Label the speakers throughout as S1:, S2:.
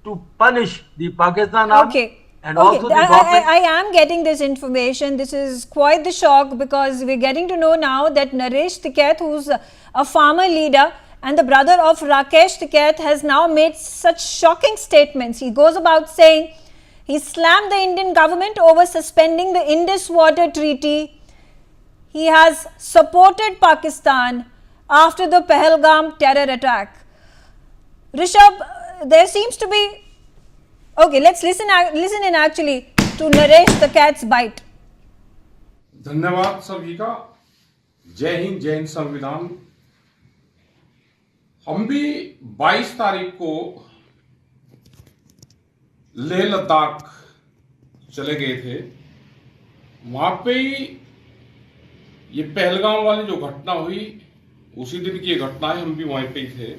S1: to punish the Pakistan army.
S2: Okay.
S1: And also the government.
S2: I am getting this information. This is quite the shock, because we're getting to know now that Rakesh Tikait, who's a farmer leader and the brother of Rakesh Tikait, has now made such shocking statements. He goes about saying he slammed the Indian government over suspending the Indus Water Treaty. He has supported Pakistan after the Pahalgam terror attack. Rishabh, there seems to be... Okay, let's listen in actually to Rakesh Tikait's bite.
S3: धन्यवाद सभी का। जय हिंद, जय हिंद संविधान। हम भी 22 तारीख को लेह लद्दाख चले गए थे। वहां पे ही ये पहलगाम वाली जो घटना हुई, उसी दिन की ये घटना है। हम भी वहीं पे ही थे।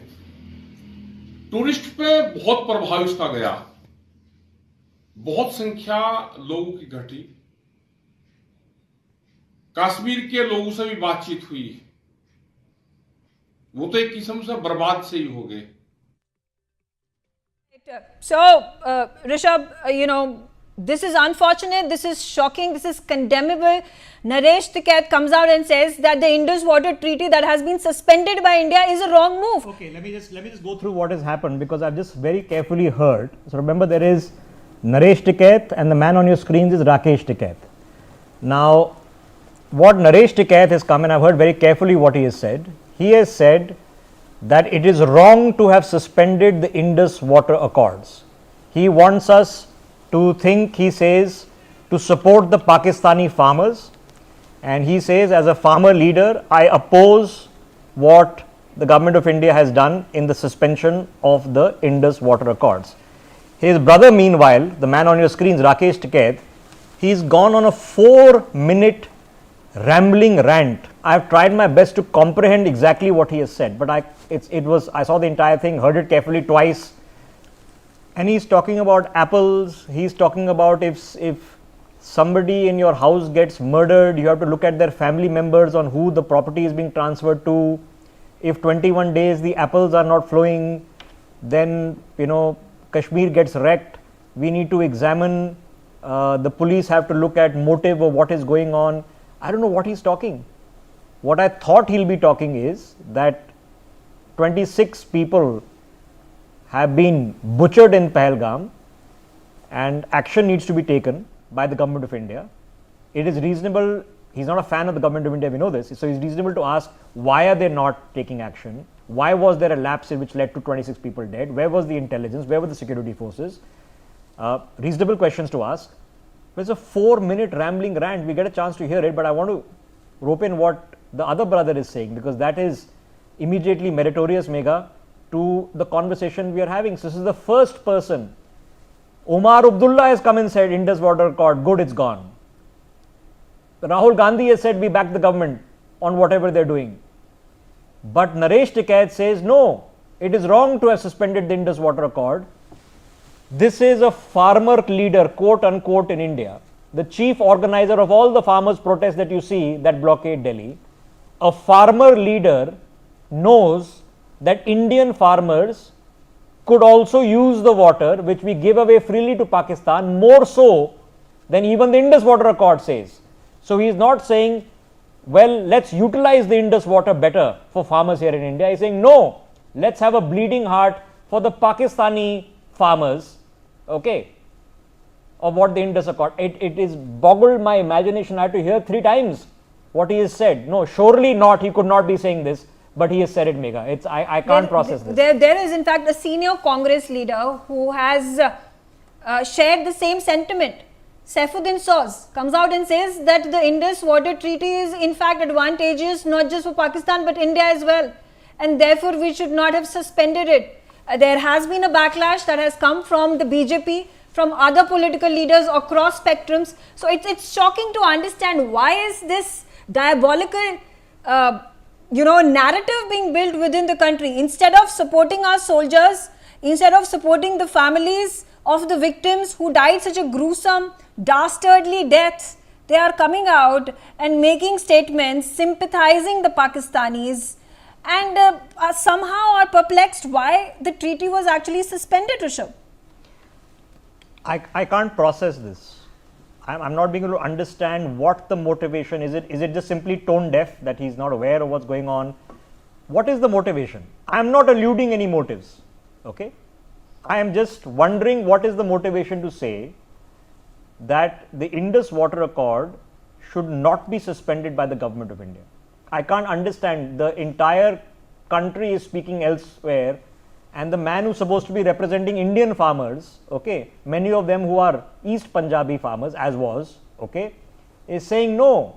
S3: टूरिस्ट पे बहुत प्रभाव इसका गया, बहुत संख्या लोगों की घटी। कश्मीर के लोगों से भी बातचीत हुई, वो तो एक किस्म से बर्बाद से ही हो गए।
S2: So, Rishabh, this is unfortunate, this is shocking, this is condemnable. Rakesh Tikait comes out and says that the Indus Water Treaty that has been suspended by India is a wrong move.
S4: Okay, let me just go through what has happened, because I've just very carefully heard. So remember, there is Rakesh Tikait and the man on your screens is Rakesh Tikait. Now, what Rakesh Tikait has come, and I've heard very carefully what he has said. He has said that it is wrong to have suspended the Indus Water Accords. He wants us to think, he says, to support the Pakistani farmers, and he says, as a farmer leader, I oppose what the government of India has done in the suspension of the Indus Water Accords. His brother, meanwhile, the man on your screens, Rakesh Tikait, he's gone on a 4-minute rambling rant. I've tried my best to comprehend exactly what he has said, but I saw the entire thing, heard it carefully twice, and he's talking about apples. He's talking about if somebody in your house gets murdered, you have to look at their family members on who the property is being transferred to. If 21 days the apples are not flowing, then Kashmir gets wrecked. We need to examine, the police have to look at motive of what is going on. I don't know what he's talking. What I thought he'll be talking is that 26 people have been butchered in Pahalgam and action needs to be taken by the government of India. It is reasonable, he's not a fan of the government of India, we know this, so it's reasonable to ask, why are they not taking action? Why was there a lapse which led to 26 people dead? Where was the intelligence? Where were the security forces? Reasonable questions to ask. It's a 4-minute rambling rant. We get a chance to hear it, but I want to rope in what the other brother is saying, because that is immediately meritorious, Megha, to the conversation we are having. So this is the first person. Omar Abdullah has come and said, Indus Water Accord, good, it's gone. Rahul Gandhi has said, we back the government on whatever they're doing. But Rakesh Tikait says, no, it is wrong to have suspended the Indus Water Accord. This is a farmer leader, quote unquote, in India, the chief organizer of all the farmers' protests that you see that blockade Delhi. A farmer leader knows that Indian farmers could also use the water which we give away freely to Pakistan, more so than even the Indus Water Accord says. So he is not saying, well, let's utilize the Indus water better for farmers here in India. He's saying, no, let's have a bleeding heart for the Pakistani farmers, okay, of what the Indus Accord. It is boggled my imagination. I had to hear 3 times what he has said. No, surely not, he could not be saying this, but he has said it, Megha. I can't process this.
S2: There is in fact a senior Congress leader who has shared the same sentiment. Saifuddin Soz comes out and says that the Indus Water Treaty is in fact advantageous not just for Pakistan but India as well, and therefore we should not have suspended it. There has been a backlash that has come from the BJP, from other political leaders across spectrums. So it's shocking to understand why is this diabolical narrative being built within the country. Instead of supporting our soldiers, instead of supporting the families of the victims who died such a gruesome, dastardly deaths, they are coming out and making statements sympathizing the Pakistanis, and somehow are perplexed why the treaty was actually suspended, Rishabh.
S4: I can't process this. I'm not being able to understand what the motivation is. Is it just simply tone deaf that he's not aware of what's going on? What is the motivation? I'm not alluding any motives. Okay, I am just wondering what is the motivation to say that the Indus Water Accord should not be suspended by the government of India. I can't understand. The entire country is speaking elsewhere, and the man who's supposed to be representing Indian farmers, okay, many of them who are East Punjabi farmers, as was, okay, is saying no,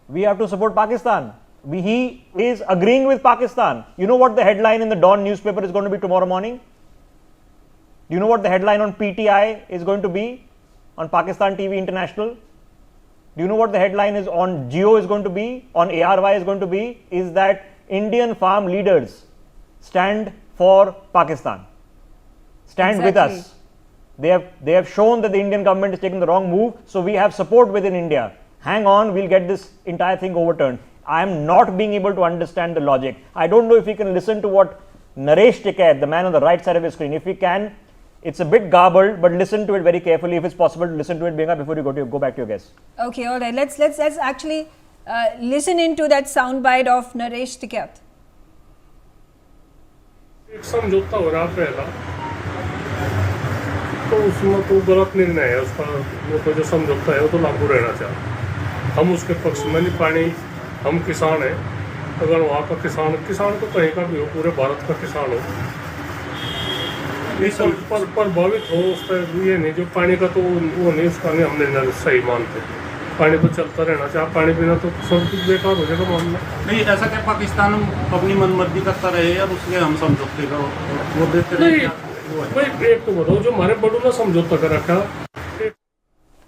S4: we have to support Pakistan. He is agreeing with Pakistan. You know what the headline in the Dawn newspaper is going to be tomorrow morning? Do you know what the headline on PTI is going to be? On Pakistan TV International? Do you know what the headline is on Geo is going to be? On ARY is going to be? Is that Indian farm leaders stand for Pakistan. Stand with us. They have shown that the Indian government is taking the wrong move, so we have support within India. Hang on, we'll get this entire thing overturned. I am not being able to understand the logic. I don't know if you can listen to what Rakesh Tikait, the man on the right side of the screen, if you can, it's a bit garbled, but listen to it very carefully. If it's possible to listen to it, Benga, before you go back to your guest.
S2: Okay, all right. Let's actually listen into that soundbite of Rakesh Tikait.
S5: एक समझौता हो रहा पहला, तो उसमें तो गलत निर्णय है उसका। वो तो जो समझौता है वो तो लागू रहना चाहिए। हम उसके पक्ष में नहीं, पानी हम किसान हैं। अगर वहाँ का किसान तो कहीं का भी हो, पूरे भारत का किसान हो, इस पर प्रभावित हो उस पर ये नहीं। जो पानी का तो वो नहीं, उसका नहीं हमने सही मानते। पानी तो चलता रहना चाहिए, पानी बिना तो सब कुछ बेकार हो जाएगा मामला।
S1: नहीं, ऐसा क्या पाकिस्तान अपनी मनमर्जी करता रहे और उसके हम समझौते का वो देते रहे?
S5: भाई एक तो बताओ, जो हमारे बड़ों ने समझौता कर रखा।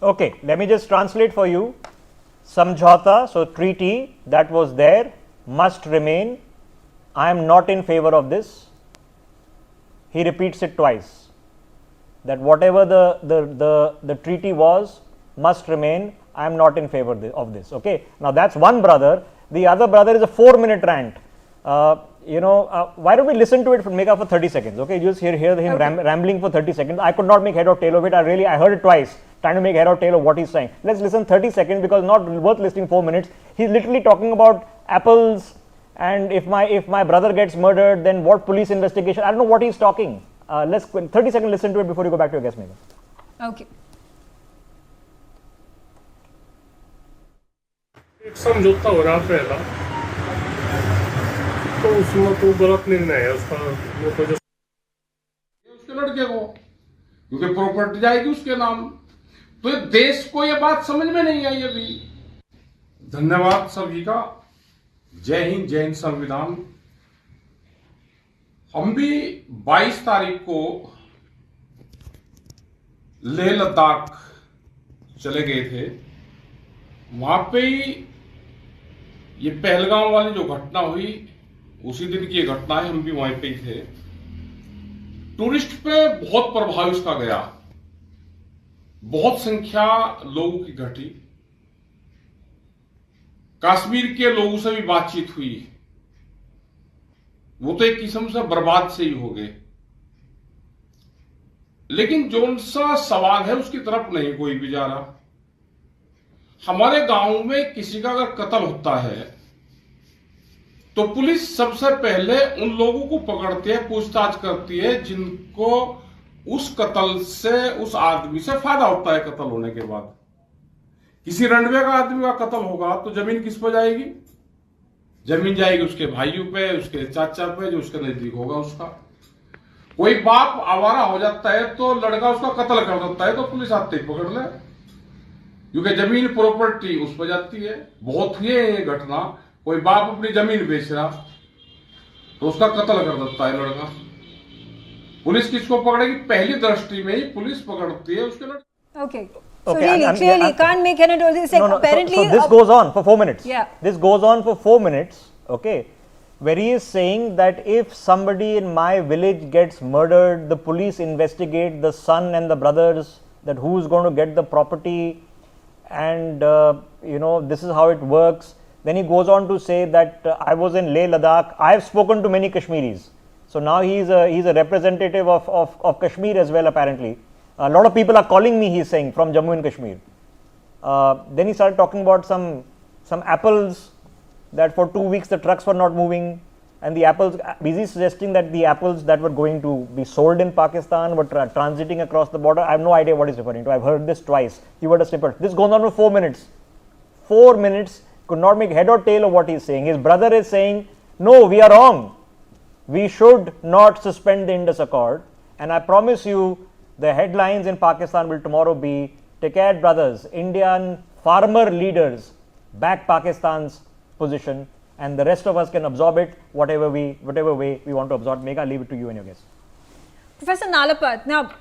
S4: Okay, let me just translate for you. Samjhauta, so treaty that was there must remain. I am not in favor of this. He repeats it twice. That whatever the treaty was must remain. I am not in favor of this. Okay. Now that's one brother. The other brother is a 4-minute rant. Why don't we listen to it for 30 seconds? Okay, just hear him rambling for 30 seconds. I could not make head or tail of it. I heard it twice, trying to make head or tail of what he's saying. Let's listen 30 seconds because not worth listening 4 minutes. He's literally talking about apples, and if my brother gets murdered, then what police investigation? I don't know what he's talking. Let's 30 seconds listen to it before you go back to your guest, maybe.
S2: Okay.
S5: एक समझौता हो रहा पहला, तो उसमें तो गलत निर्णय है उसका। वो तो जो
S3: उसके लड़के को, क्योंकि प्रॉपर्टी जाएगी उसके नाम। तो देश को ये बात समझ में नहीं आई अभी। धन्यवाद सभी का। जय हिंद, जय हिंद संविधान। हम भी 22 तारीख को लेह लद्दाख चले गए थे। वहां पे ही ये पहलगाम वाली जो घटना हुई, उसी दिन की घटना है। हम भी वहीं पे ही थे। टूरिस्ट पे बहुत प्रभाव इसका गया, बहुत संख्या लोगों की घटी। कश्मीर के लोगों से भी बातचीत हुई, वो तो एक किस्म से बर्बाद से ही हो गए। लेकिन जो सा सवाल है उसकी तरफ नहीं कोई भी जा रहा। हमारे गांव में किसी का अगर कत्ल होता है तो पुलिस सबसे पहले उन लोगों को पकड़ती है, पूछताछ करती है जिनको उस कत्ल से, उस आदमी से फायदा होता है। कत्ल होने के बाद किसी रंडवे का आदमी का कत्ल होगा तो जमीन किस पर जाएगी? जमीन जाएगी उसके भाइयों पे, उसके चाचा पे, जो उसके नजदीक होगा उसका। कोई बाप आवारा हो जाता है तो लड़का उसका कत्ल कर देता है तो पुलिस आते ही पकड़ ले, क्योंकि जमीन प्रॉपर्टी उस पर जाती है। बहुत ही है ये घटना। कोई बाप अपनी जमीन बेच रहा तो उसका कत्ल कर देता है लड़का। पुलिस किसको पकड़ेगी? पहली दृष्टि में ही पुलिस पकड़ती है उसके लड़के।
S2: Okay. So clearly, can't make any. Apparently,
S4: so this goes on for 4 minutes.
S2: Yeah.
S4: This goes on for 4 minutes. Okay, where he is saying that if somebody in my village gets murdered, the police investigate the son and the brothers, that who is going to get the property, and this is how it works. Then he goes on to say that I was in Leh Ladakh. I have spoken to many Kashmiris. So now he is a representative of Kashmir as well, apparently. A lot of people are calling me, he's saying, from Jammu and Kashmir. Then he started talking about some apples, that for 2 weeks the trucks were not moving, and the apples, busy suggesting that the apples that were going to be sold in Pakistan were transiting across the border. I have no idea what he's referring to. I've heard this twice. You heard a snippet. This goes on for 4 minutes. 4 minutes, could not make head or tail of what he's saying. His brother is saying, no, we are wrong. We should not suspend the Indus Accord. And I promise you, the headlines in Pakistan will tomorrow be, Tikait brothers, Indian farmer leaders back Pakistan's position, and the rest of us can absorb it whatever way we want to absorb. Megha, I leave it to you and your guests.
S2: Professor Nalapat, now